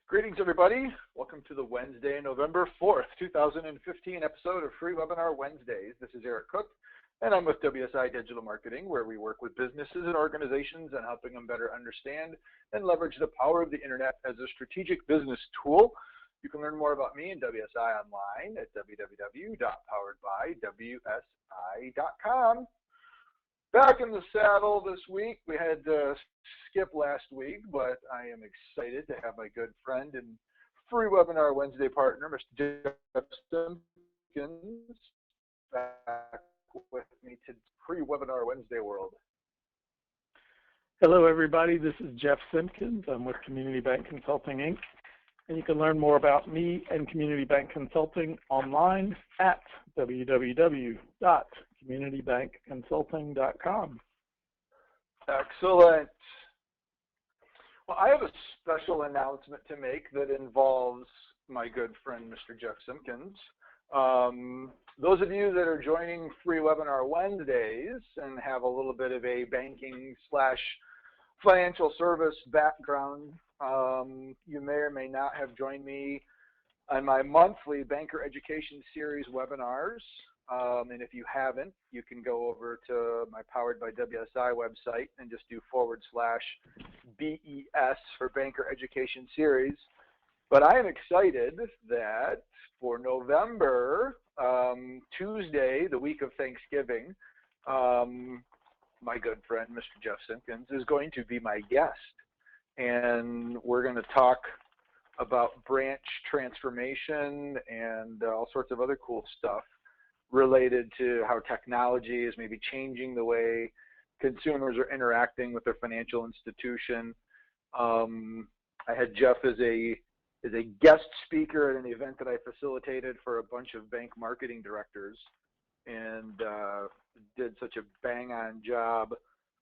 Greetings, everybody. Welcome to the Wednesday, November 4th, 2015 episode of Free Webinar Wednesdays. This is Eric Cook, and I'm with WSI Digital Marketing, where we work with businesses and organizations on helping them better understand and leverage the power of the internet as a strategic business tool. You can learn more about me and WSI online at www.poweredbywsi.com. Back in the saddle this week. We had skip last week, but I am excited to have my good friend and Free Webinar Wednesday partner, Mr. Jeff Simpkins, back with me to Free Webinar Wednesday world. Hello, everybody. This is Jeff Simpkins. I'm with Community Bank Consulting, Inc. And you can learn more about me and Community Bank Consulting online at www.communitybankconsulting.com. Excellent. Well, I have a special announcement to make that involves my good friend, Mr. Jeff Simpkins. Those of you that are joining Free Webinar Wednesdays and have a little bit of a banking / financial service background, you may or may not have joined me on my monthly Banker Education Series webinars. And if you haven't, you can go over to my Powered by WSI website and just do /BES for Banker Education Series. But I am excited that for November, Tuesday, the week of Thanksgiving, my good friend, Mr. Jeff Simpkins, is going to be my guest. And we're going to talk about branch transformation and all sorts of other cool stuff related to how technology is maybe changing the way consumers are interacting with their financial institution. I had Jeff as a guest speaker at an event that I facilitated for a bunch of bank marketing directors, and did such a bang-on job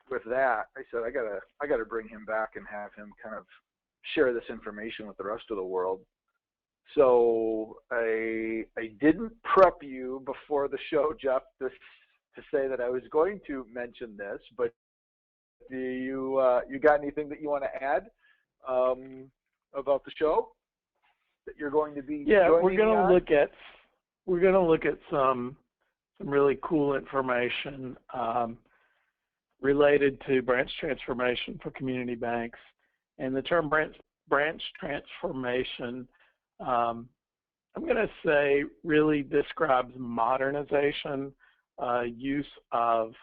with that. I said I gotta bring him back and have him kind of share this information with the rest of the world. So I didn't prep you before the show, Jeff, to say that I was going to mention this, but do you got anything that you want to add about the show that you're going to be? Yeah, we're going to look at some really cool information related to branch transformation for community banks. And the term branch transformation, I'm going to say, really describes modernization, use of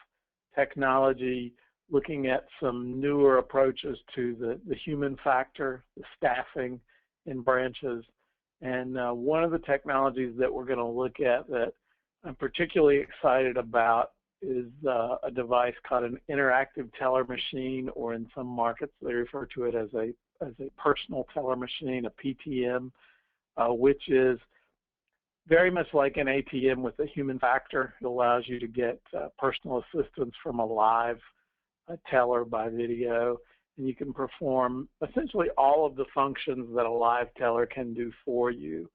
technology, looking at some newer approaches to the human factor, the staffing in branches. And one of the technologies that we're going to look at that I'm particularly excited about is a device called an interactive teller machine, or in some markets they refer to it as a personal teller machine, a PTM, which is very much like an ATM with a human factor. It allows you to get personal assistance from a live teller by video, and you can perform essentially all of the functions that a live teller can do for you.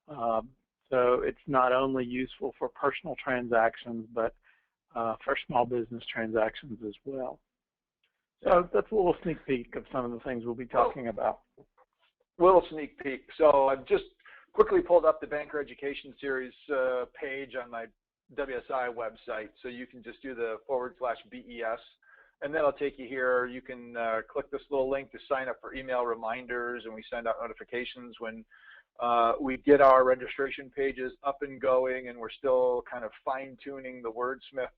So it's not only useful for personal transactions, but for small business transactions as well. So that's a little sneak peek of some of the things we'll be talking about. Little sneak peek. So I've just quickly pulled up the Banker Education Series page on my WSI website. So you can just do the /BES, and then it'll take you here. You can click this little link to sign up for email reminders, and we send out notifications when we get our registration pages up and going, and we're still kind of fine-tuning the wordsmith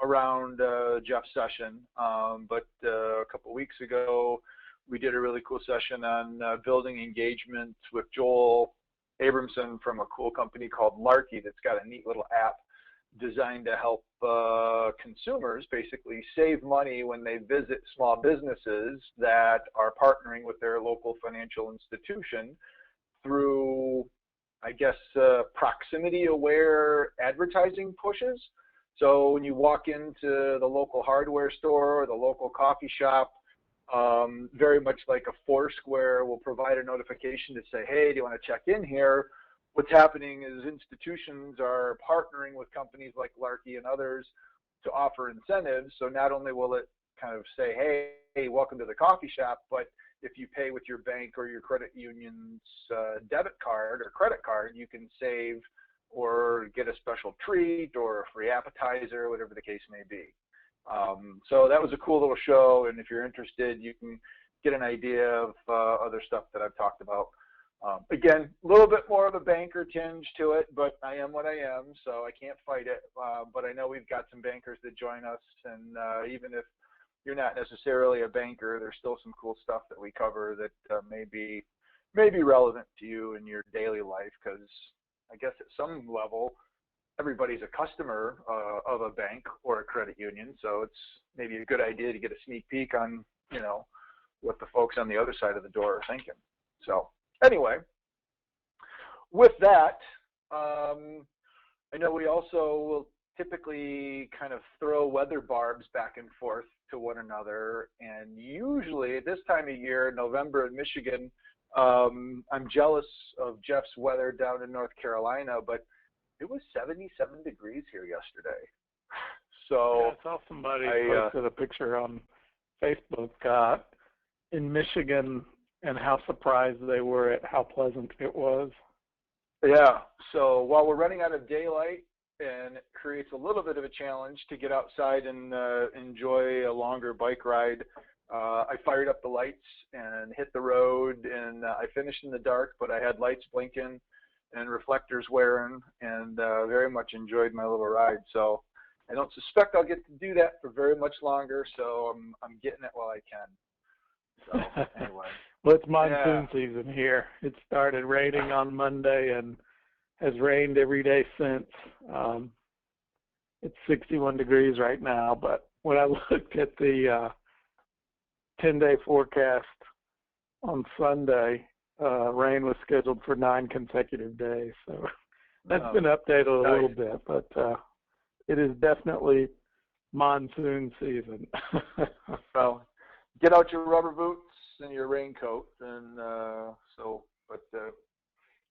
around Jeff's session. But a couple weeks ago, we did a really cool session on building engagement with Joel Abramson from a cool company called Larky that's got a neat little app designed to help consumers basically save money when they visit small businesses that are partnering with their local financial institution through, I guess, proximity-aware advertising pushes. So when you walk into the local hardware store or the local coffee shop, very much like a Foursquare will provide a notification to say, hey, do you want to check in here? What's happening is institutions are partnering with companies like Larky and others to offer incentives. So not only will it kind of say, hey, hey, welcome to the coffee shop, but if you pay with your bank or your credit union's debit card or credit card, you can save or get a special treat or a free appetizer, whatever the case may be. So that was a cool little show, and if you're interested, you can get an idea of other stuff that I've talked about. Again, a little bit more of a banker tinge to it, but I am what I am, so I can't fight it. But I know we've got some bankers that join us, and even if you're not necessarily a banker, there's still some cool stuff that we cover that may be relevant to you in your daily life, because I guess at some level, everybody's a customer of a bank or a credit union, so it's maybe a good idea to get a sneak peek on, you know, what the folks on the other side of the door are thinking. So anyway, with that, I know we also will typically kind of throw weather barbs back and forth to one another, and usually at this time of year, November in Michigan, I'm jealous of Jeff's weather down in North Carolina, but it was 77 degrees here yesterday. So yeah, I saw somebody posted a picture on Facebook in Michigan and how surprised they were at how pleasant it was. Yeah, so while we're running out of daylight, and it creates a little bit of a challenge to get outside and enjoy a longer bike ride, I fired up the lights and hit the road, and I finished in the dark, but I had lights blinking and reflectors wearing, and very much enjoyed my little ride. So I don't suspect I'll get to do that for very much longer, so I'm getting it while I can. So anyway. Well, it's monsoon season here. It started raining on Monday and has rained every day since. It's 61 degrees right now, but when I looked at the 10-day forecast on Sunday, rain was scheduled for 9 consecutive days. So that's been updated a little bit, but it is definitely monsoon season. Well, get out your rubber boots and your raincoat, and but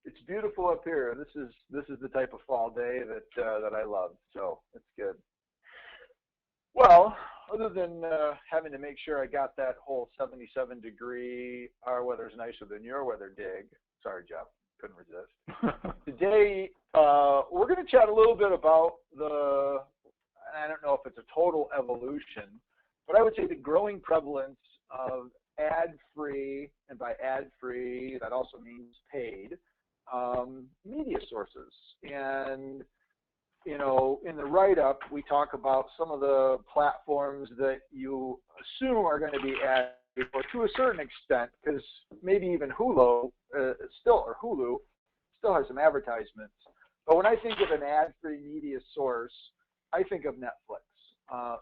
it's beautiful up here. This is the type of fall day that I love, so it's good. Well, other than having to make sure I got that whole 77 degree, our weather's nicer than your weather dig. Sorry, Jeff, couldn't resist. Today, we're going to chat a little bit about I don't know if it's a total evolution, but I would say the growing prevalence of ad-free, and by ad-free, that also means paid, media sources. And, you know, in the write-up, we talk about some of the platforms that you assume are going to be ad-free, or to a certain extent, because maybe even Hulu still has some advertisements. But when I think of an ad-free media source, I think of Netflix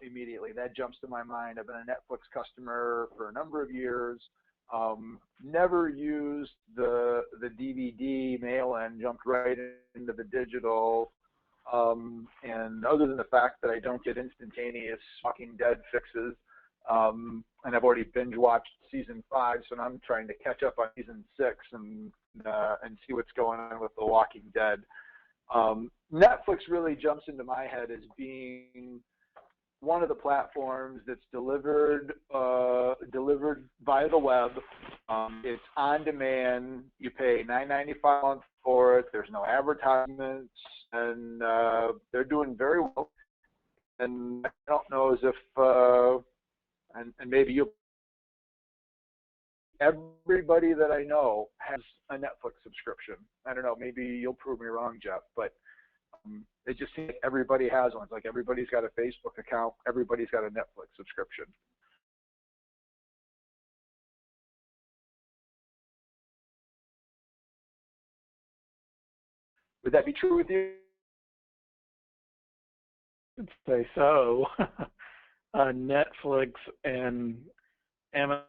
immediately. That jumps to my mind. I've been a Netflix customer for a number of years. Never used the DVD mail-in, jumped right into the digital. And other than the fact that I don't get instantaneous Walking Dead fixes, and I've already binge-watched season 5, so now I'm trying to catch up on season 6 and see what's going on with The Walking Dead. Netflix really jumps into my head as being one of the platforms that's delivered via the web. It's on demand. You pay $9.95 a month for it. There's no advertisements, and they're doing very well. And I don't know as if, and maybe you, everybody that I know has a Netflix subscription. I don't know. Maybe you'll prove me wrong, Jeff, but it just seems like everybody has one. It's like everybody's got a Facebook account. Everybody's got a Netflix subscription. Would that be true with you? I'd say so. Netflix and Amazon.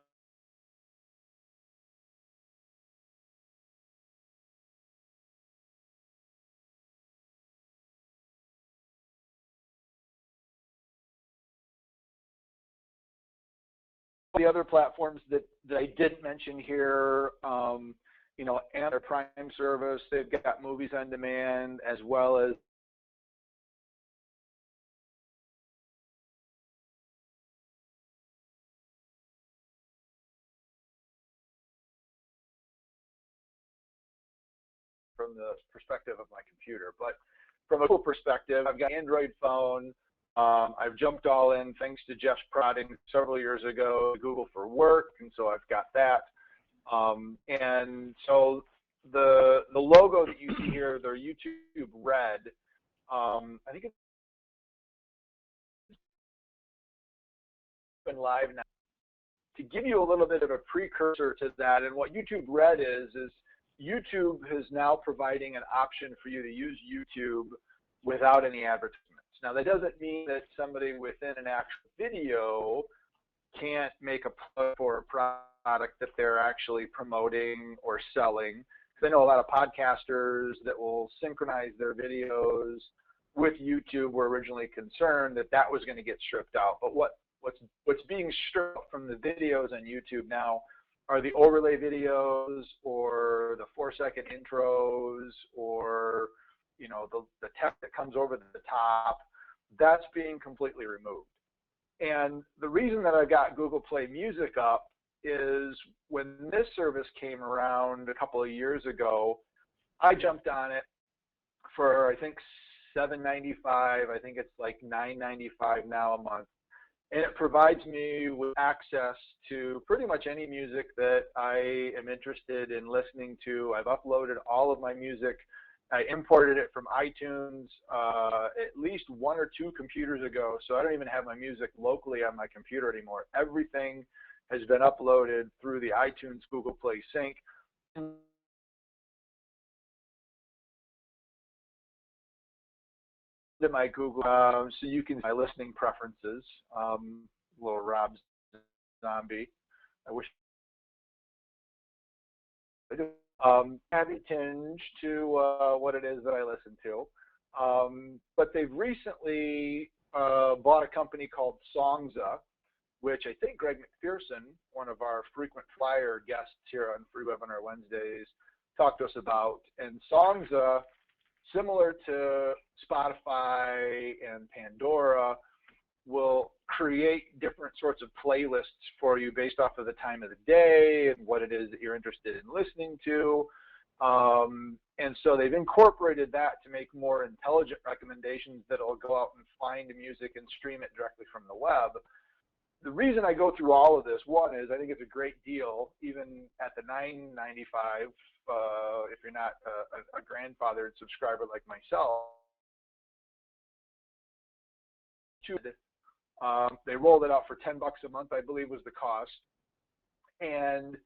The other platforms that I didn't mention here, you know, and their Prime service, they've got movies on demand as well as from the perspective of my computer. But from a Google perspective, I've got an Android phone. I've jumped all in thanks to Jeff's prodding several years ago, Google for Work, and so I've got that. And so the logo that you see here, the YouTube Red, I think it's been live now. To give you a little bit of a precursor to that, and what YouTube Red is YouTube is now providing an option for you to use YouTube without any advertisements. Now, that doesn't mean that somebody within an actual video can't make a plug for a product that they're actually promoting or selling. Because I know a lot of podcasters that will synchronize their videos with YouTube were originally concerned that that was going to get stripped out. But what's being stripped from the videos on YouTube now are the overlay videos or the 4-second intros or the text that comes over the top. That's being completely removed. And the reason that I got Google Play Music up is when this service came around a couple of years ago, I jumped on it for I think $7.95. I think it's like $9.95 now a month. And it provides me with access to pretty much any music that I am interested in listening to. I've uploaded all of my music. I imported it from iTunes at least 1 or 2 computers ago, so I don't even have my music locally on my computer anymore. Everything has been uploaded through the iTunes Google Play Sync. To my Google, so you can see my listening preferences. Little Rob Zombie. I wish I did. Have a tinge to what it is that I listen to. But they've recently bought a company called Songza, which I think Greg McPherson, one of our frequent flyer guests here on Free Webinar Wednesdays, talked to us about. And Songza, similar to Spotify and Pandora, will create different sorts of playlists for you based off of the time of the day and what it is that you're interested in listening to. And so they've incorporated that to make more intelligent recommendations that will go out and find music and stream it directly from the web. The reason I go through all of this, one is I think it's a great deal, even at the $9.95, if you're not a grandfathered subscriber like myself. They rolled it out for $10 a month, I believe was the cost. And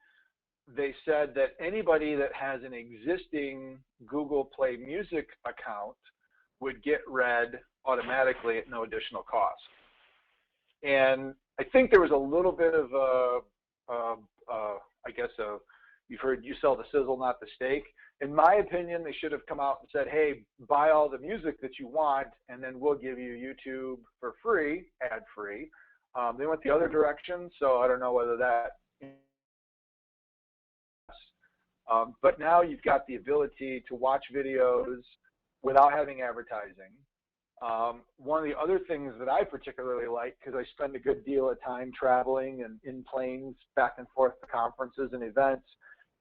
they said that anybody that has an existing Google Play Music account would get Red automatically at no additional cost. And I think there was a little bit of I guess you've heard you sell the sizzle, not the steak. In my opinion, they should have come out and said, hey, buy all the music that you want, and then we'll give you YouTube for free, ad-free. They went the other direction, so I don't know whether that. But now you've got the ability to watch videos without having advertising. One of the other things that I particularly like, because I spend a good deal of time traveling and in planes back and forth to conferences and events,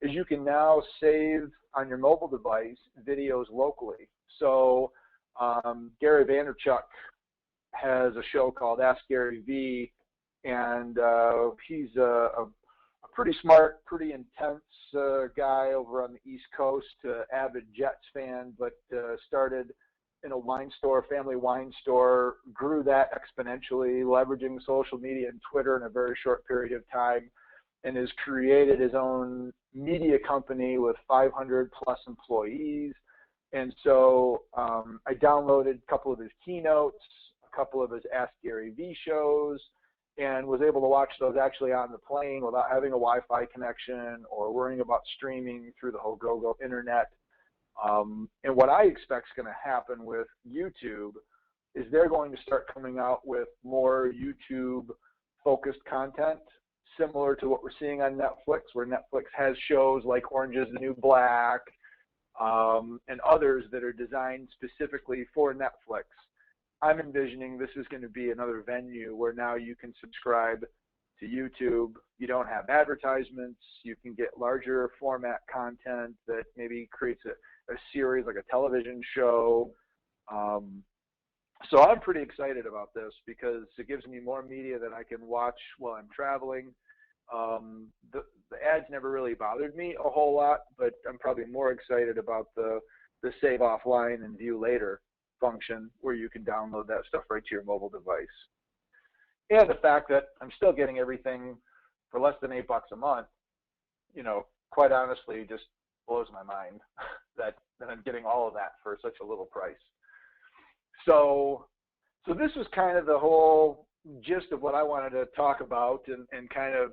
is you can now save on your mobile device videos locally. So Gary Vaynerchuk has a show called Ask Gary V, and he's a pretty smart, pretty intense guy over on the East Coast, avid Jets fan, but started in a wine store, family wine store, grew that exponentially, leveraging social media and Twitter in a very short period of time, and has created his own media company with 500 plus employees. And so I downloaded a couple of his keynotes, a couple of his Ask Gary V shows, and was able to watch those actually on the plane without having a Wi-Fi connection or worrying about streaming through the whole go-go internet. And what I expect is going to happen with YouTube is they're going to start coming out with more YouTube-focused content, similar to what we're seeing on Netflix, where Netflix has shows like Orange is the New Black and others that are designed specifically for Netflix. I'm envisioning this is going to be another venue where now you can subscribe to YouTube. You don't have advertisements. You can get larger format content that maybe creates a a series, like a television show. So I'm pretty excited about this because it gives me more media that I can watch while I'm traveling. The ads never really bothered me a whole lot, but I'm probably more excited about the save offline and view later function where you can download that stuff right to your mobile device. And the fact that I'm still getting everything for less than $8 a month, you know, quite honestly, just blows my mind that I'm getting all of that for such a little price. So this was kind of the whole gist of what I wanted to talk about and kind of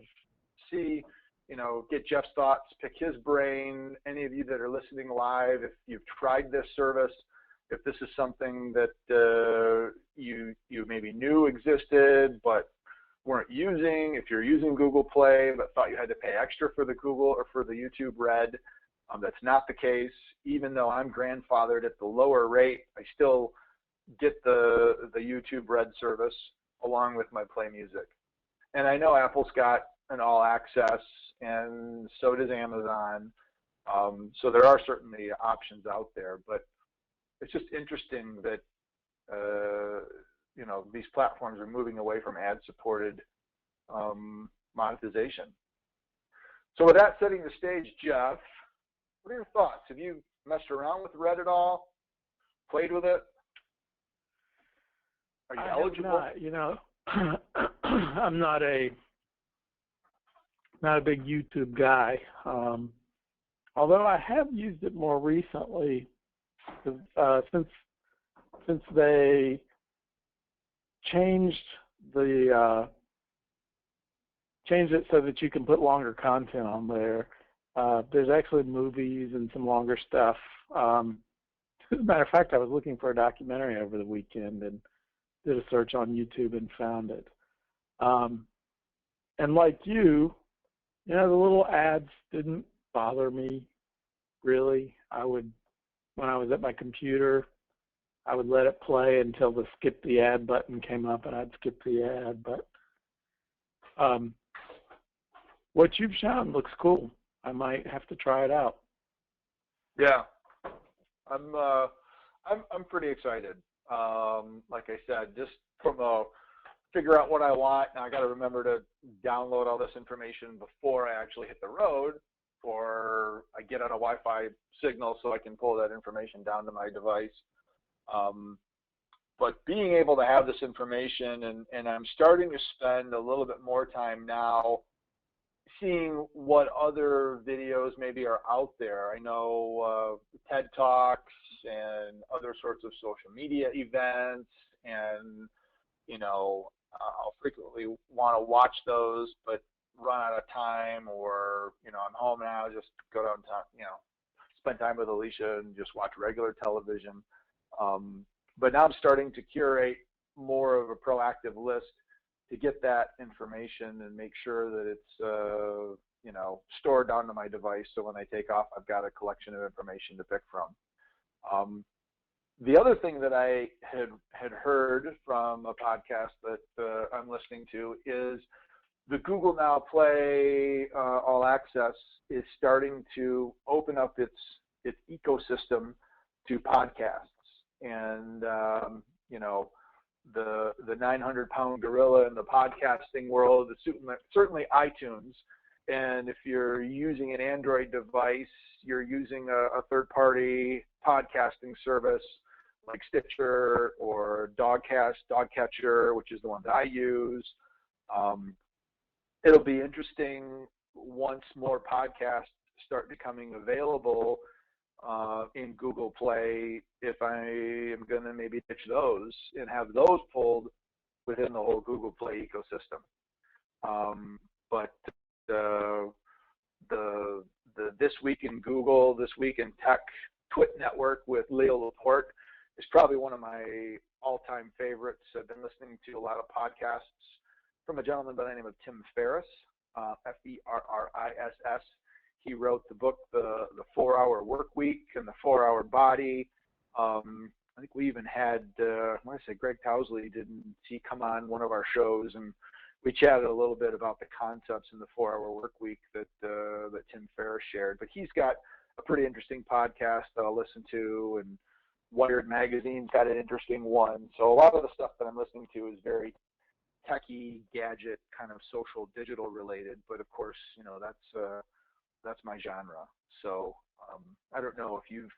see, you know, get Jeff's thoughts, pick his brain. Any of you that are listening live, if you've tried this service, if this is something that you maybe knew existed but weren't using, if you're using Google Play but thought you had to pay extra for the Google or for the YouTube Red, that's not the case. Even though I'm grandfathered at the lower rate, I still get the YouTube Red service along with my Play Music. And I know Apple's got an all access, and so does Amazon. So there are certainly options out there, but it's just interesting that you know, these platforms are moving away from ad-supported monetization. So with that setting the stage, Jeff, what are your thoughts? Have you messed around with Red at all? Played with it? Are you eligible? Not, you know, I'm not a big YouTube guy. Although I have used it more recently, since they changed it so that you can put longer content on there. There's actually movies and some longer stuff. As a matter of fact, I was looking for a documentary over the weekend and did a search on YouTube and found it. And like you know, the little ads didn't bother me really. When I was at my computer, I would let it play until the skip the ad button came up and I'd skip the ad. But what you've shown looks cool. I might have to try it out. Yeah, I'm pretty excited. Like I said, just from figure out what I want. Now I got to remember to download all this information before I actually hit the road, or I get on a Wi-Fi signal so I can pull that information down to my device. But being able to have this information, and I'm starting to spend a little bit more time now seeing what other videos maybe are out there. I know TED Talks and other sorts of social media events, and you know, I'll frequently want to watch those, but run out of time, or you know, I'm home now, just go downtown, you know, spend time with Alicia and just watch regular television. But now I'm starting to curate more of a proactive list to get that information and make sure that it's you know, stored onto my device, so when I take off, I've got a collection of information to pick from. The other thing that I had heard from a podcast that I'm listening to is the Google Now Play All Access is starting to open up its ecosystem to podcasts. And you know, the 900-pound gorilla in the podcasting world is certainly iTunes. And if you're using an Android device, you're using a third-party podcasting service like Stitcher or Dogcatcher, which is the one that I use. It'll be interesting once more podcasts start becoming available in Google Play, if I am going to maybe ditch those and have those pulled within the whole Google Play ecosystem. But the This Week in Google, This Week in Tech Twit Network with Leo Laporte is probably one of my all-time favorites. I've been listening to a lot of podcasts from a gentleman by the name of Tim Ferriss, F-E-R-R-I-S-S. He wrote the book, The 4-Hour Work Week and The 4-Hour Body. I think we even had, I want to say Greg Towsley, didn't he come on one of our shows, and we chatted a little bit about the concepts in the 4-Hour Work Week that Tim Ferriss shared. But he's got a pretty interesting podcast that I'll listen to, and Wired Magazine's got an interesting one. So a lot of the stuff that I'm listening to is very techie, gadget, kind of social, digital related. But of course, you know, that's my genre. So I don't know if you've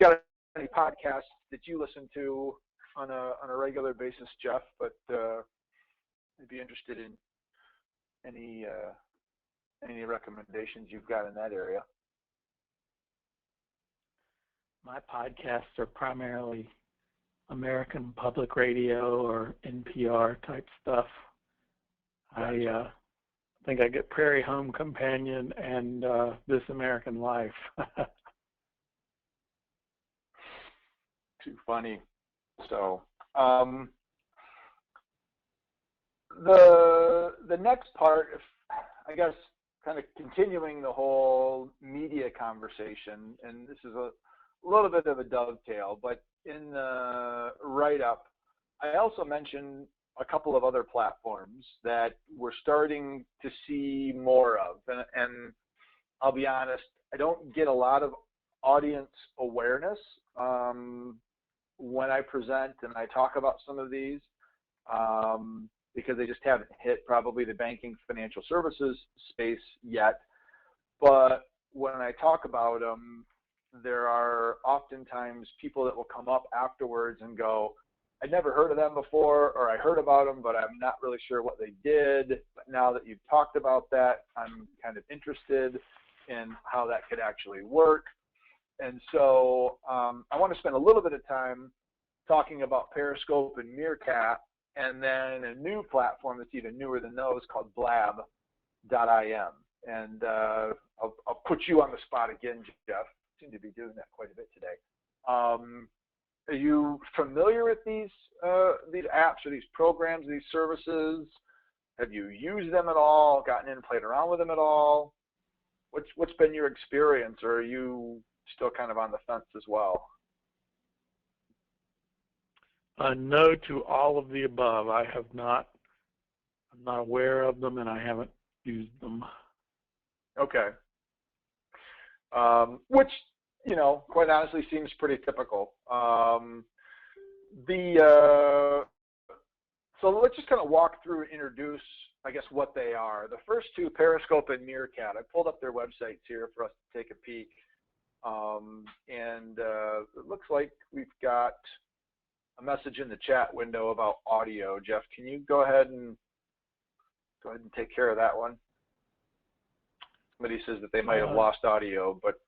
got any podcasts that you listen to on a regular basis, Jeff, but I'd be interested in any recommendations you've got in that area. My podcasts are primarily American Public Radio or NPR type stuff. I think I get Prairie Home Companion and This American Life. Too funny. So the next part, I guess, kind of continuing the whole media conversation, and this is a little bit of a dovetail, but in the write-up, I also mentioned a couple of other platforms that we're starting to see more of, and I'll be honest, I don't get a lot of audience awareness when I present and I talk about some of these, because they just haven't hit probably the banking financial services space yet. But when I talk about them, there are oftentimes people that will come up afterwards and go, I'd never heard of them before, or I heard about them, but I'm not really sure what they did. But now that you've talked about that, I'm kind of interested in how that could actually work. And so I want to spend a little bit of time talking about Periscope and Meerkat, and then a new platform that's even newer than those called Blab.im. And I'll put you on the spot again, Jeff. I seem to be doing that quite a bit today. Are you familiar with these apps or these programs, these services? Have you used them at all, gotten in and played around with them at all? What's been your experience, or are you still kind of on the fence as well? No to all of the above. I'm not aware of them, and I haven't used them. Okay. Which, you know, quite honestly seems pretty typical. So let's just kind of walk through and introduce, I guess, what they are. The first two, Periscope and Meerkat, I pulled up their websites here for us to take a peek. And it looks like we've got a message in the chat window about audio. Jeff, can you go ahead and take care of that one? Somebody says that they might have lost audio, but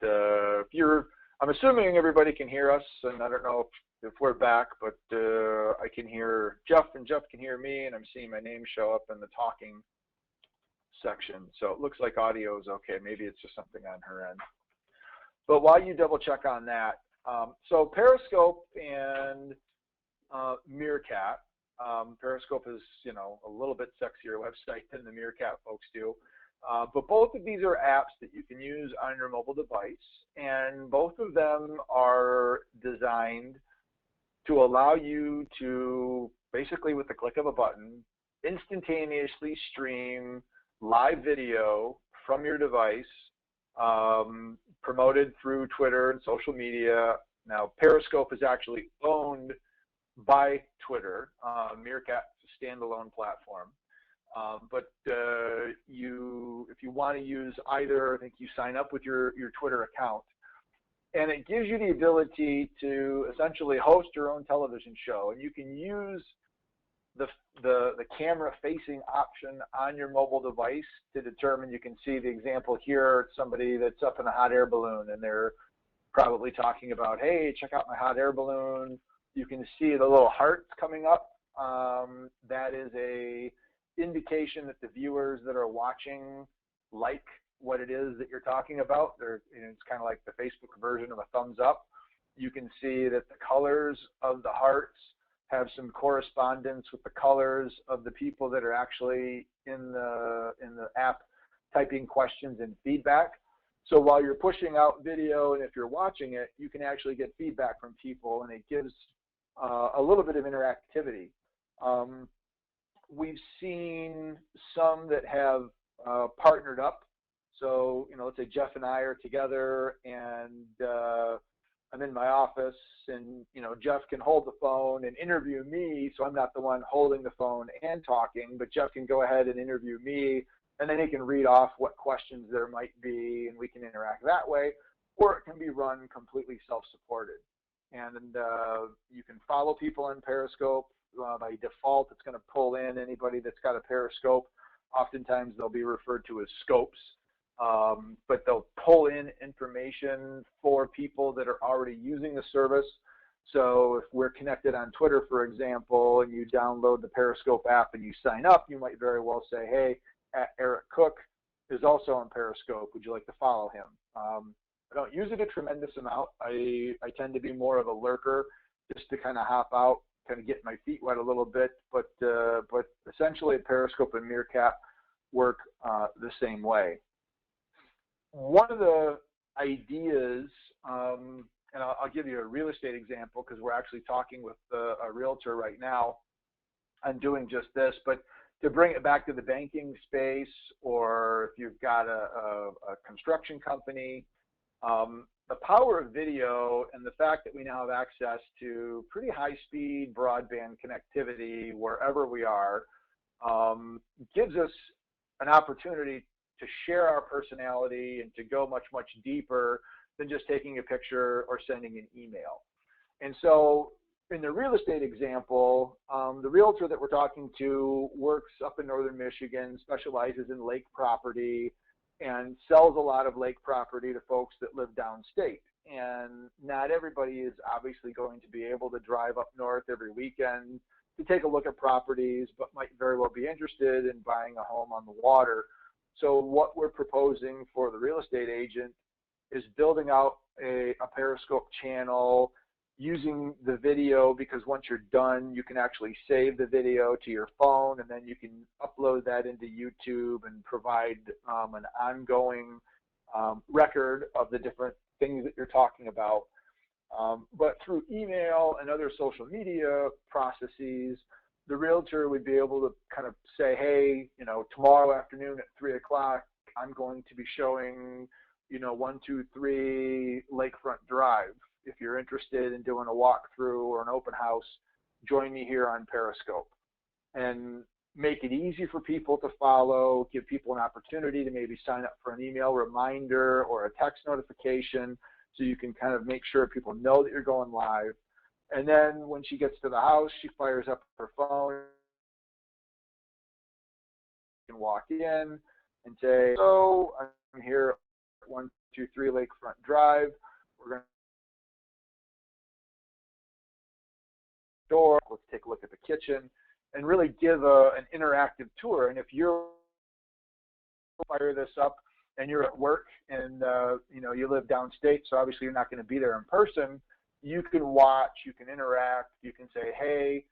I'm assuming everybody can hear us, and I don't know if we're back, but I can hear Jeff, and Jeff can hear me, and I'm seeing my name show up in the talking section. So it looks like audio is okay. Maybe it's just something on her end. But while you double check on that, so Periscope and Meerkat. Periscope is, you know, a little bit sexier website than the Meerkat folks do. But both of these are apps that you can use on your mobile device, and both of them are designed to allow you to basically, with the click of a button, instantaneously stream live video from your device, promoted through Twitter and social media. Now, Periscope is actually owned by Twitter. Meerkat is a standalone platform. But if you want to use either, I think you sign up with your Twitter account, and it gives you the ability to essentially host your own television show, and you can use the camera facing option on your mobile device to determine. You can see the example here, it's somebody that's up in a hot air balloon, and they're probably talking about, hey, check out my hot air balloon. You can see the little hearts coming up. That is a indication that the viewers that are watching like what it is that you're talking about. It's kind of like the Facebook version of a thumbs up. You can see that the colors of the hearts have some correspondence with the colors of the people that are actually in the app typing questions and feedback. So while you're pushing out video, and if you're watching it, you can actually get feedback from people, and it gives a little bit of interactivity. We've seen some that have partnered up. So, let's say Jeff and I are together, and I'm in my office, and Jeff can hold the phone and interview me, so I'm not the one holding the phone and talking, but Jeff can go ahead and interview me, and then he can read off what questions there might be, and we can interact that way. Or it can be run completely self-supported. And you can follow people on Periscope. By default, it's going to pull in anybody that's got a Periscope. Oftentimes, they'll be referred to as scopes. But they'll pull in information for people that are already using the service. So if we're connected on Twitter, for example, and you download the Periscope app and you sign up, you might very well say, hey, Eric Cook is also on Periscope. Would you like to follow him? I don't use it a tremendous amount. I tend to be more of a lurker, just to kind of hop out, kind of get my feet wet a little bit. But essentially, Periscope and Meerkat work the same way. One of the ideas, and I'll give you a real estate example because we're actually talking with a realtor right now on doing just this, but to bring it back to the banking space, or if you've got a construction company, the power of video and the fact that we now have access to pretty high-speed broadband connectivity wherever we are gives us an opportunity to share our personality and to go much, much deeper than just taking a picture or sending an email. And so in the real estate example, the realtor that we're talking to works up in northern Michigan, specializes in lake property, and sells a lot of lake property to folks that live downstate. And not everybody is obviously going to be able to drive up north every weekend to take a look at properties, but might very well be interested in buying a home on the water. So what we're proposing for the real estate agent is building out a Periscope channel using the video, because once you're done, you can actually save the video to your phone, and then you can upload that into YouTube and provide an ongoing record of the different things that you're talking about. But through email and other social media processes, the realtor would be able to kind of say, hey, tomorrow afternoon at 3 o'clock, I'm going to be showing, 123 Lakefront Drive. If you're interested in doing a walkthrough or an open house, join me here on Periscope. And make it easy for people to follow, give people an opportunity to maybe sign up for an email reminder or a text notification, so you can kind of make sure people know that you're going live. And then when she gets to the house, she fires up her phone and walk in and say, so I'm here at 123 Lakefront Drive. We're going to door, let's take a look at the kitchen, and really give an interactive tour. And if you're fire this up and you're at work and you live downstate, so obviously you're not going to be there in person, you can watch, you can interact, you can say, hey,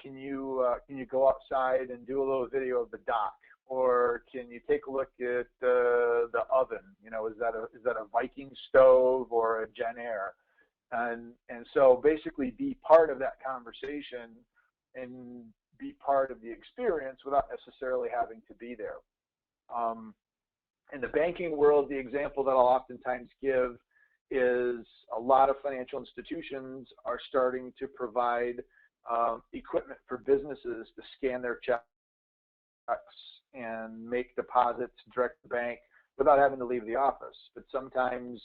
can you go outside and do a little video of the dock, or can you take a look at the oven? Is that a Viking stove or a Genair? And so basically be part of that conversation and be part of the experience without necessarily having to be there. In the banking world, the example that I'll oftentimes give is a lot of financial institutions are starting to provide equipment for businesses to scan their checks and make deposits direct to the bank without having to leave the office. But sometimes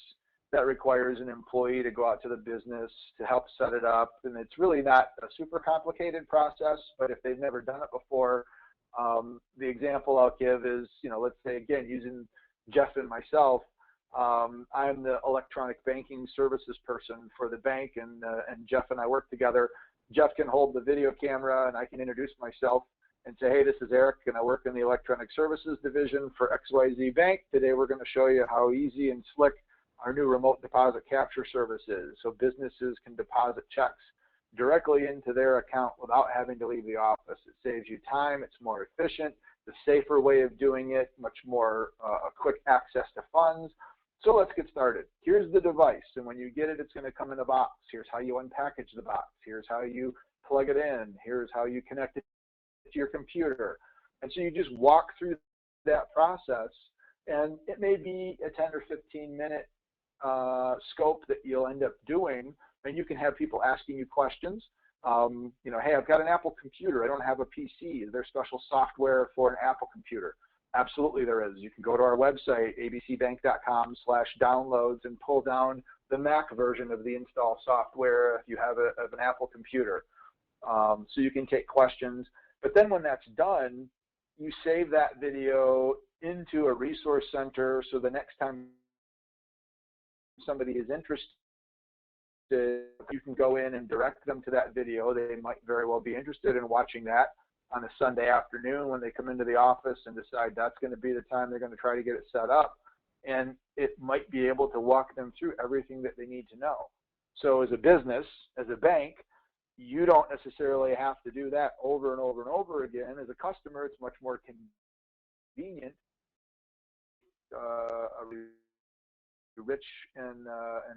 that requires an employee to go out to the business to help set it up, and it's really not a super complicated process. But if they've never done it before, the example I'll give is, let's say, again, using Jeff and myself, I'm the electronic banking services person for the bank, and Jeff and I work together. Jeff can hold the video camera, and I can introduce myself and say, hey, this is Eric, and I work in the electronic services division for XYZ Bank. Today we're going to show you how easy and slick our new remote deposit capture service is, so businesses can deposit checks directly into their account without having to leave the office. It saves you time, it's more efficient, the safer way of doing it, much more quick access to funds. So let's get started. Here's the device, and when you get it, it's going to come in a box. Here's how you unpackage the box. Here's how you plug it in. Here's how you connect it to your computer. And so you just walk through that process, And it may be a 10 or 15-minute scope that you'll end up doing, and you can have people asking you questions. You know, hey, I've got an Apple computer. I don't have a PC. Is there special software for an Apple computer? Absolutely there is. You can go to our website, abcbank.com/downloads, and pull down the Mac version of the install software if you have an Apple computer. So you can take questions. But then when that's done, you save that video into a resource center, so the next time somebody is interested, you can go in and direct them to that video. They might very well be interested in watching that on a Sunday afternoon when they come into the office and decide that's going to be the time they're going to try to get it set up. And it might be able to walk them through everything that they need to know. So as a business, as a bank, you don't necessarily have to do that over and over and over again. As a customer, it's much more convenient, a rich and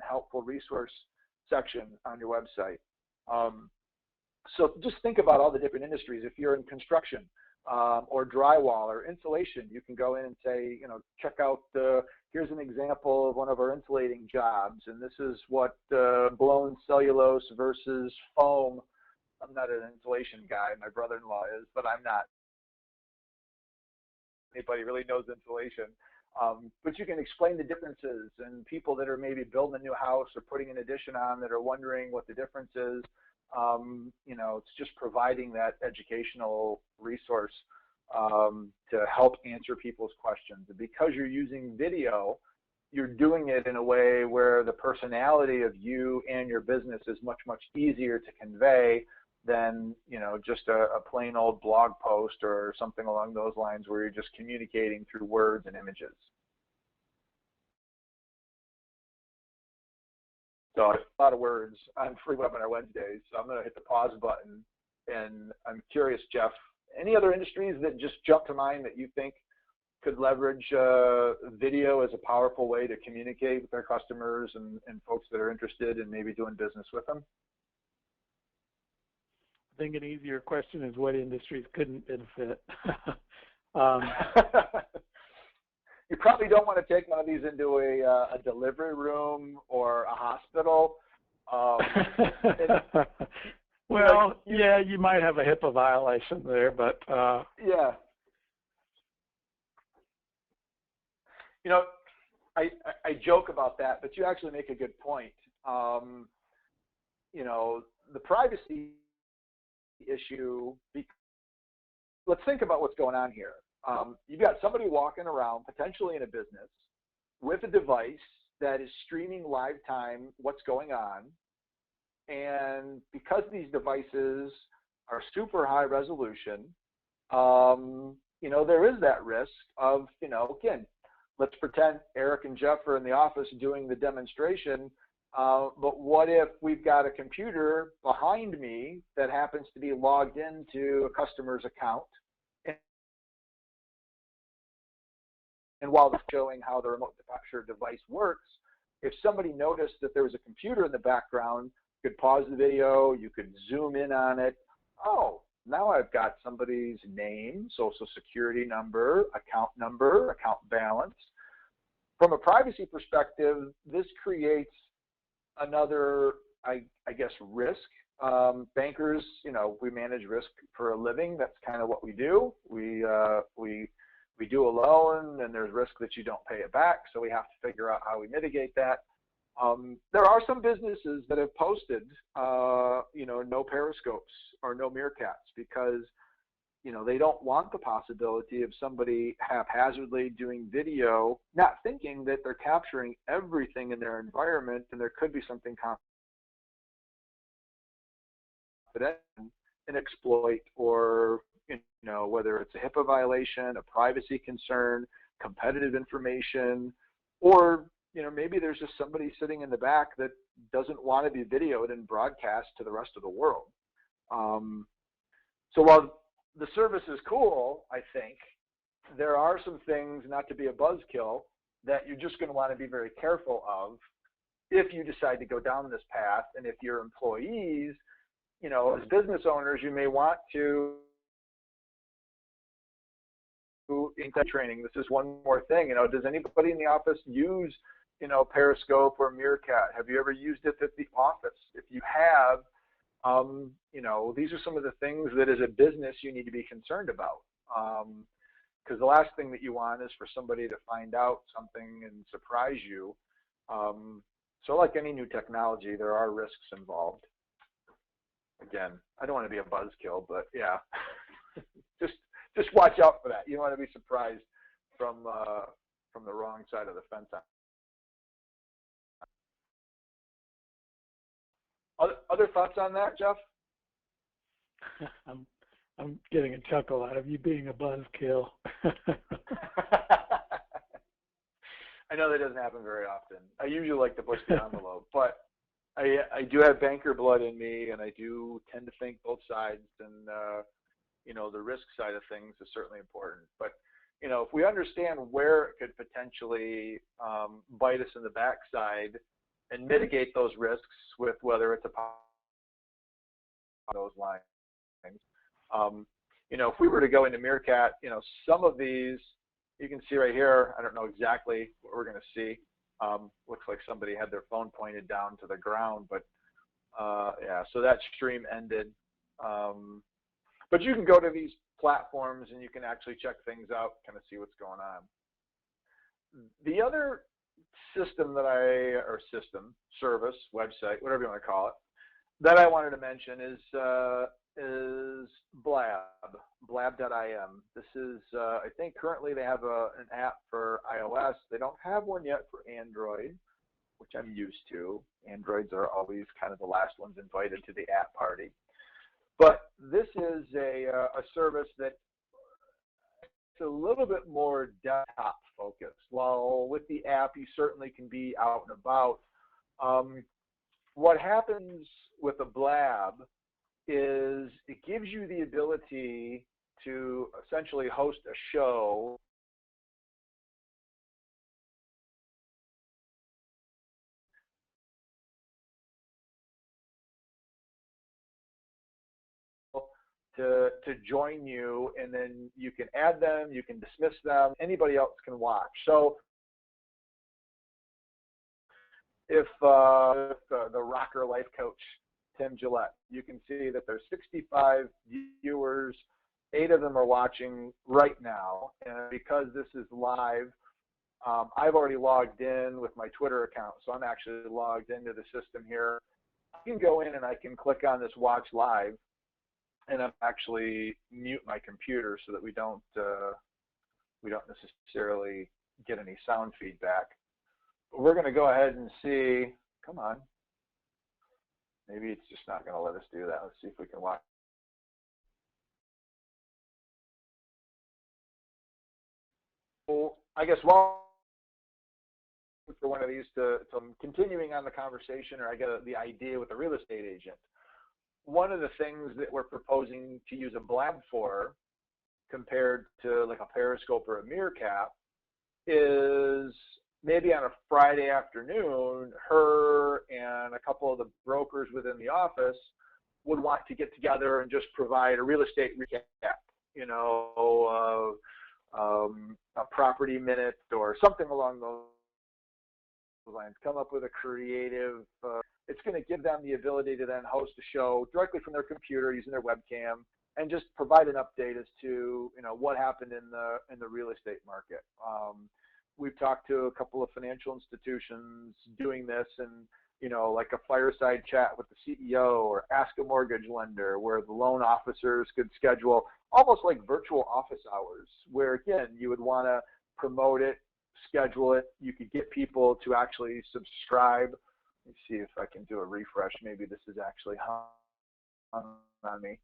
helpful resource section on your website. So just think about all the different industries. If you're in construction or drywall or insulation, you can go in and say, you know, check out, here's an example of one of our insulating jobs, and this is what blown cellulose versus foam. I'm not an insulation guy. My brother-in-law is, but I'm not. Anybody really knows insulation. But you can explain the differences, and people that are maybe building a new house or putting an addition on that are wondering what the difference is. You know, it's just providing that educational resource to help answer people's questions. And because you're using video, you're doing it in a way where the personality of you and your business is much, much easier to convey than, you know, just a plain old blog post or something along those lines where you're just communicating through words and images. So a lot of words on Free Webinar Wednesdays, so I'm going to hit the pause button. And I'm curious, Jeff, any other industries that just jump to mind that you think could leverage video as a powerful way to communicate with their customers and folks that are interested in maybe doing business with them? I think an easier question is what industries couldn't benefit. You probably don't want to take one of these into a delivery room or a hospital. Well, yeah, you might have a HIPAA violation there, but yeah. You know, I joke about that, but you actually make a good point. You know, the privacy issue, let's think about what's going on here. You've got somebody walking around, potentially in a business, with a device that is streaming live time what's going on. And because these devices are super high resolution, you know, there is that risk of, you know, again, let's pretend Eric and Jeff are in the office doing the demonstration. But what if we've got a computer behind me that happens to be logged into a customer's account? And while they're showing how the remote capture device works, if somebody noticed that there was a computer in the background, you could pause the video, you could zoom in on it. Oh, now I've got somebody's name, social security number, account balance. From a privacy perspective, this creates another, I guess, risk. Bankers, you know, we manage risk for a living. That's kind of what we do. We do a loan, and there's risk that you don't pay it back, so we have to figure out how we mitigate that. There are some businesses that have posted, you know, no Periscopes or no Meerkats because, you know, they don't want the possibility of somebody haphazardly doing video, not thinking that they're capturing everything in their environment, and there could be something confidential, an exploit, or, you know, whether it's a HIPAA violation, a privacy concern, competitive information, or, you know, maybe there's just somebody sitting in the back that doesn't want to be videoed and broadcast to the rest of the world. So while the service is cool, I think, there are some things, not to be a buzzkill, that you're just going to want to be very careful of if you decide to go down this path. And if your employees, you know, as business owners, you may want to in training, this is one more thing. Does anybody in the office use, Periscope or Meerkat? Have you ever used it at the office? If you have, these are some of the things that as a business you need to be concerned about. Because the last thing that you want is for somebody to find out something and surprise you. So like any new technology, there are risks involved. Again, I don't want to be a buzzkill, but yeah, just watch out for that. You don't want to be surprised from the wrong side of the fence. Other thoughts on that, Jeff? I'm getting a chuckle out of you being a buzzkill. I know that doesn't happen very often. I usually like to push the envelope, but I do have banker blood in me, and I do tend to think both sides, and the risk side of things is certainly important. But if we understand where it could potentially bite us in the backside and mitigate those risks with whether it's those lines. If we were to go into Meerkat, some of these you can see right here. I don't know exactly what we're going to see. Looks like somebody had their phone pointed down to the ground, but yeah, so that stream ended. But you can go to these platforms and you can actually check things out, kind of see what's going on. The other system service, website, whatever you want to call it, that I wanted to mention is Blab.im. This is, I think currently they have an app for iOS. They don't have one yet for Android, which I'm used to. Androids are always kind of the last ones invited to the app party. But this is a service that it's a little bit more desktop focused. While with the app, you certainly can be out and about. What happens with a Blab is it gives you the ability to essentially host a show to join you, and then you can add them, you can dismiss them, anybody else can watch. So if the rocker life coach Tim Gillette, you can see that there's 65 viewers, 8 of them are watching right now, and because this is live, I've already logged in with my Twitter account, so I'm actually logged into the system here. I can go in and I can click on this watch live, and I'm actually mute my computer so that we don't necessarily get any sound feedback. But we're going to go ahead and see. Come on. Maybe it's just not going to let us do that. Let's see if we can watch. Well, I guess while for one of these to continuing on the conversation, or I get the idea with a real estate agent. One of the things that we're proposing to use a Blab for, compared to like a Periscope or a Meerkat, is maybe on a Friday afternoon, her and a couple of the brokers within the office would want to get together and just provide a real estate recap, a property minute or something along those lines. Come up with a creative, it's going to give them the ability to then host a show directly from their computer using their webcam and just provide an update as to, what happened in the real estate market. We've talked to a couple of financial institutions doing this, and like a fireside chat with the CEO or ask a mortgage lender, where the loan officers could schedule almost like virtual office hours, where again you would want to promote it, schedule it. You could get people to actually subscribe. Let me see if I can do a refresh. Maybe this is actually on me.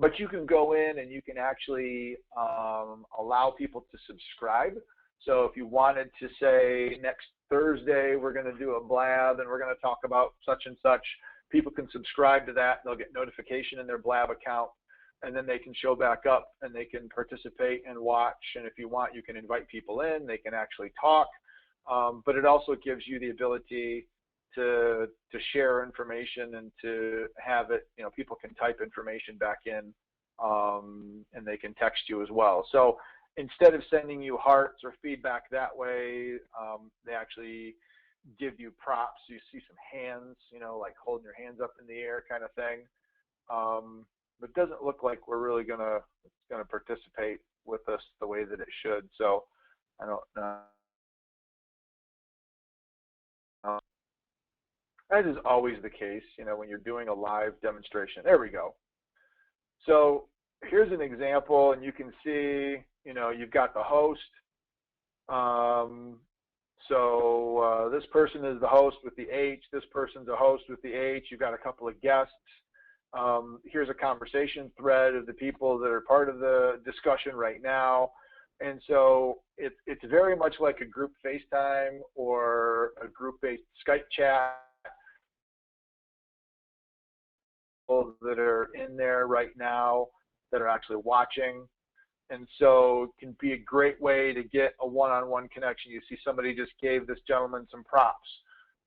But you can go in and you can actually allow people to subscribe. So if you wanted to say next Thursday we're going to do a Blab and we're going to talk about such and such, people can subscribe to that. They'll get notification in their Blab account, and then they can show back up and they can participate and watch. And if you want, you can invite people in. They can actually talk. But it also gives you the ability to share information and to have it, people can type information back in and they can text you as well. So instead of sending you hearts or feedback that way, they actually give you props. You see some hands, you know, like holding your hands up in the air kind of thing. But it doesn't look like we're really gonna participate with us the way that it should. So I don't know. That is always the case, you know, when you're doing a live demonstration. There we go. So here's an example, and you can see, you know, you've got the host. This person is the host with the H. This person's a host with the H. You've got a couple of guests. Here's a conversation thread of the people that are part of the discussion right now. And so it's very much like a group FaceTime or a group-based Skype chat that are in there right now that are actually watching. And so it can be a great way to get a one-on-one connection. You see somebody just gave this gentleman some props.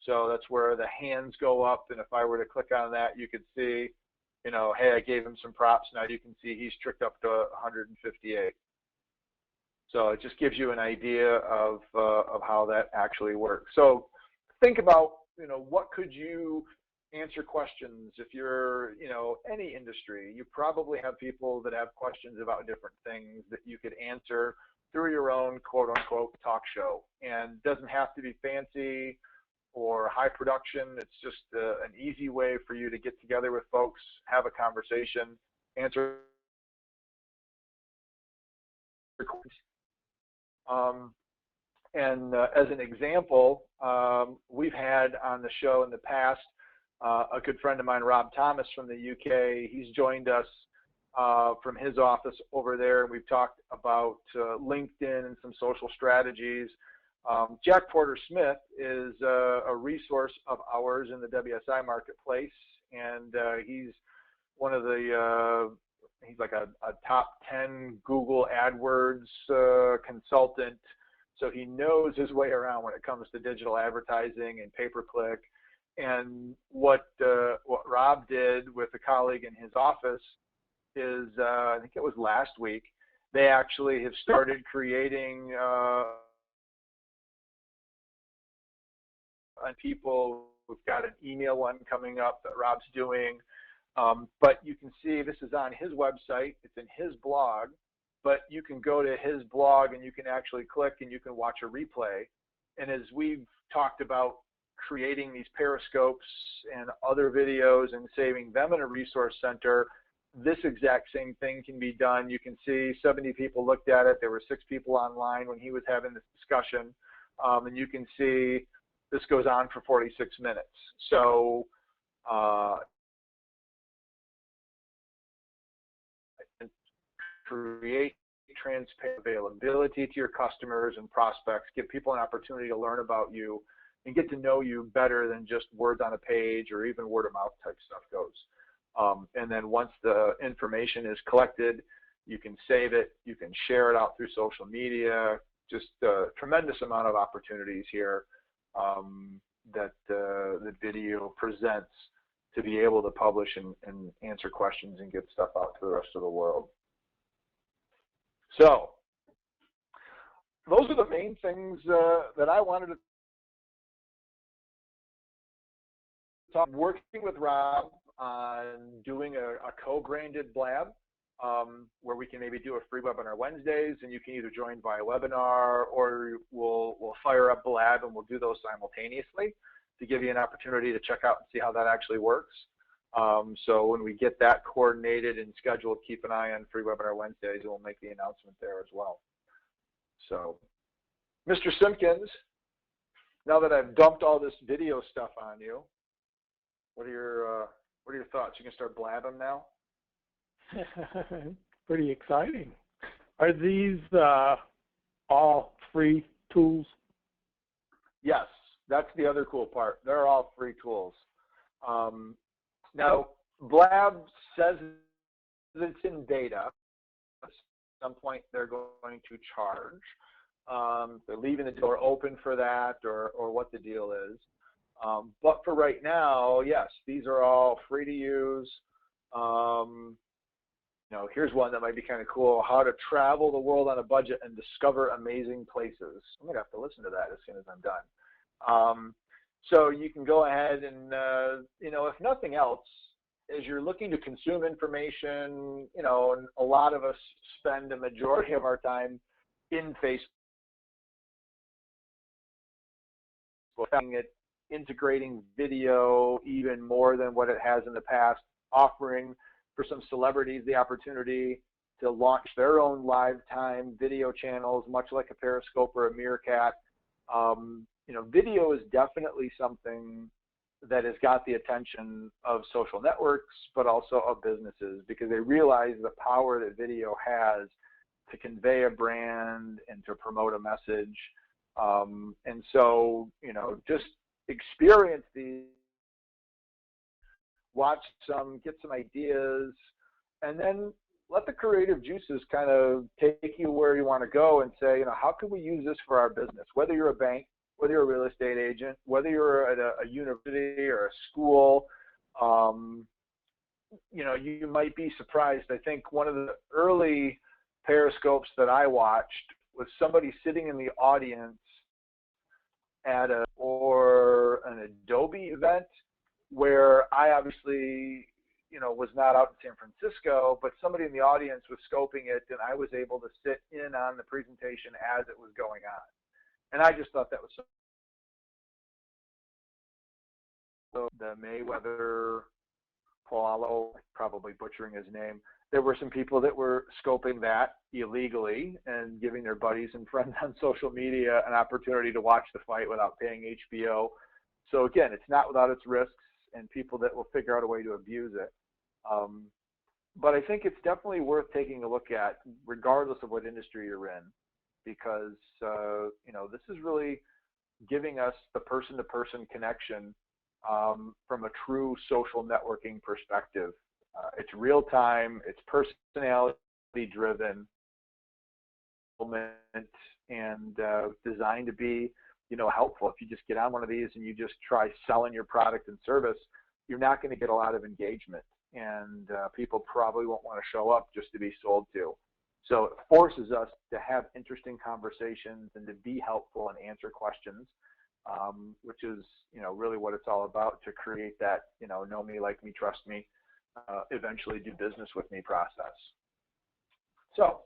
So that's where the hands go up. And if I were to click on that, you could see, you know, hey, I gave him some props. Now you can see he's tricked up to 158. So it just gives you an idea of how that actually works. So think about, you know, what could you answer questions if you're, you know, any industry. You probably have people that have questions about different things that you could answer through your own quote unquote talk show. And it doesn't have to be fancy or high production. It's just an easy way for you to get together with folks, have a conversation, answer questions. As an example, we've had on the show in the past a good friend of mine, Rob Thomas from the UK. He's joined us from his office over there, and we've talked about LinkedIn and some social strategies. Jack Porter Smith is a resource of ours in the WSI marketplace, and he's one of the he's like a top 10 Google AdWords consultant. So he knows his way around when it comes to digital advertising and pay-per-click. And what Rob did with a colleague in his office is, I think it was last week, they actually have started creating on people. We've got an email one coming up that Rob's doing. But you can see this is on his website. It's in his blog. But you can go to his blog and you can actually click and you can watch a replay. And as we've talked about creating these Periscopes and other videos and saving them in a resource center, this exact same thing can be done. You can see 70 people looked at it. There were 6 people online when he was having this discussion. And you can see this goes on for 46 minutes. So create transparent availability to your customers and prospects, give people an opportunity to learn about you and get to know you better than just words on a page or even word of mouth type stuff goes. And then once the information is collected, you can save it, you can share it out through social media, just a tremendous amount of opportunities here that the video presents to be able to publish and answer questions and get stuff out to the rest of the world. So those are the main things that I wanted to talk. Working with Rob on doing a co-branded Blab where we can maybe do a free webinar Wednesdays, and you can either join via webinar or we'll fire up Blab and we'll do those simultaneously to give you an opportunity to check out and see how that actually works. So when we get that coordinated and scheduled, keep an eye on free webinar Wednesdays, and we'll make the announcement there as well. So, Mr. Simpkins, now that I've dumped all this video stuff on you, what are your thoughts? You can start blabbing now? Pretty exciting. Are these all free tools? Yes, that's the other cool part. They're all free tools. Now, Blab says it's in beta. At some point, they're going to charge. They're leaving the door open for that, or what the deal is. But for right now, yes, these are all free to use. here's one that might be kind of cool: how to travel the world on a budget and discover amazing places. I'm gonna have to listen to that as soon as I'm done. So you can go ahead and, if nothing else, as you're looking to consume information, and a lot of us spend a majority of our time in Facebook, integrating video even more than what it has in the past, offering for some celebrities the opportunity to launch their own live time video channels, much like a Periscope or a Meerkat. Video is definitely something that has got the attention of social networks, but also of businesses, because they realize the power that video has to convey a brand and to promote a message. And so, just experience these, watch some, get some ideas, and then let the creative juices kind of take you where you want to go and say, how can we use this for our business? Whether you're a bank, whether you're a real estate agent, whether you're at a university or a school, you might be surprised. I think one of the early Periscopes that I watched was somebody sitting in the audience at an Adobe event, where I obviously, was not out in San Francisco, but somebody in the audience was scoping it, and I was able to sit in on the presentation as it was going on. And I just thought that was so the Mayweather Paulo, probably butchering his name. There were some people that were scoping that illegally and giving their buddies and friends on social media an opportunity to watch the fight without paying HBO. So again, it's not without its risks and people that will figure out a way to abuse it. But I think it's definitely worth taking a look at, regardless of what industry you're in, because this is really giving us the person-to-person connection from a true social networking perspective. It's real time, it's personality driven, and designed to be helpful. If you just get on one of these and you just try selling your product and service, you're not going to get a lot of engagement, and people probably won't want to show up just to be sold to. So it forces us to have interesting conversations and to be helpful and answer questions, which is really what it's all about, to create that know me, like me, trust me, eventually do business with me process. So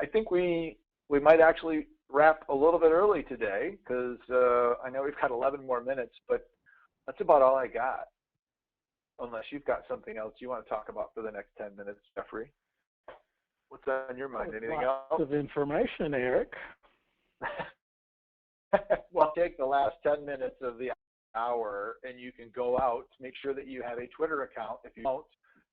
I think we might actually wrap a little bit early today, because I know we've got 11 more minutes, but that's about all I got, unless you've got something else you want to talk about for the next 10 minutes, Jeffrey. What's on your mind? Anything else? Lots of information, Eric. Well, take the last 10 minutes of the hour and you can go out, make sure that you have a Twitter account. If you don't,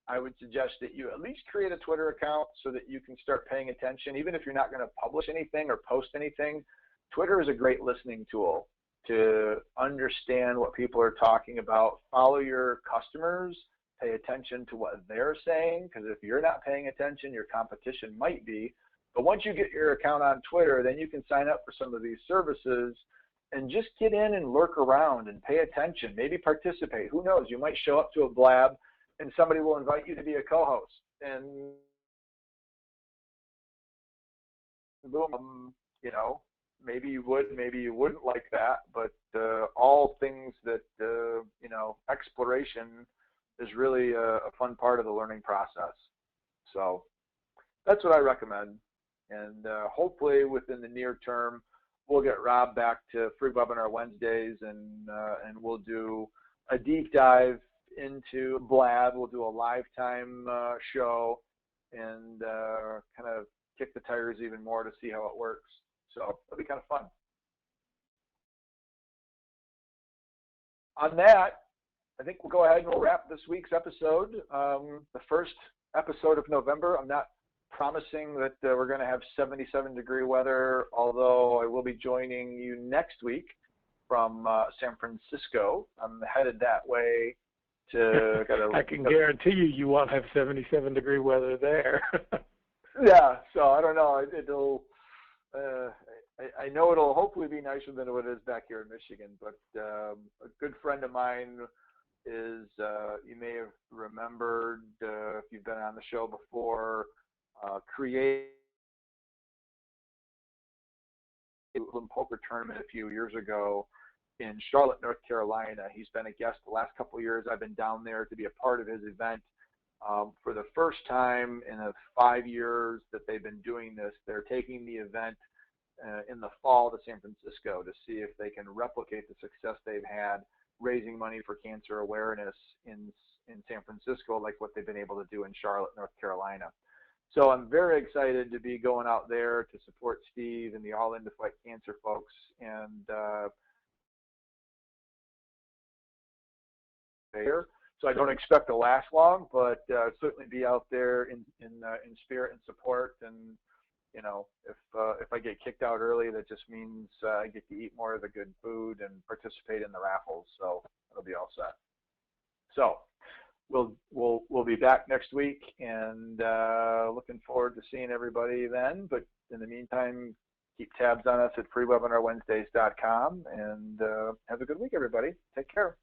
I would suggest that you at least create a Twitter account so that you can start paying attention. Even if you're not going to publish anything or post anything, Twitter is a great listening tool to understand what people are talking about. Follow your customers, pay attention to what they're saying, because if you're not paying attention, your competition might be. But once you get your account on Twitter, then you can sign up for some of these services and just get in and lurk around and pay attention, maybe participate. Who knows? You might show up to a blab and somebody will invite you to be a co-host. And boom, maybe you would, maybe you wouldn't like that, but all things that, exploration is really a fun part of the learning process. So that's what I recommend. And hopefully within the near term, we'll get Rob back to free webinar Wednesdays, and we'll do a deep dive into Blab. We'll do a lifetime show and kind of kick the tires even more to see how it works. So it'll be kind of fun. On that, I think we'll go ahead and we'll wrap this week's episode. The first episode of November. I'm not promising that we're going to have 77-degree weather, although I will be joining you next week from San Francisco. I'm headed that way to. I can guarantee you won't have 77-degree weather there. Yeah, so I don't know. I know it'll hopefully be nicer than what it is back here in Michigan, but a good friend of mine is you may have remembered if you've been on the show before, create a poker tournament a few years ago in Charlotte, North Carolina. He's been a guest the last couple of years. I've been down there to be a part of his event. For the first time in the 5 years that they've been doing this, they're taking the event in the fall to San Francisco to see if they can replicate the success they've had raising money for cancer awareness in San Francisco, like what they've been able to do in Charlotte, North Carolina. So I'm very excited to be going out there to support Steve and the All In to Fight Cancer folks. And so I don't expect to last long, but certainly be out there in spirit and support. And you know, if I get kicked out early, that just means I get to eat more of the good food and participate in the raffles. So it'll be all set. So we'll be back next week, and looking forward to seeing everybody then. But in the meantime, keep tabs on us at freewebinarwednesdays.com, and have a good week, everybody. Take care.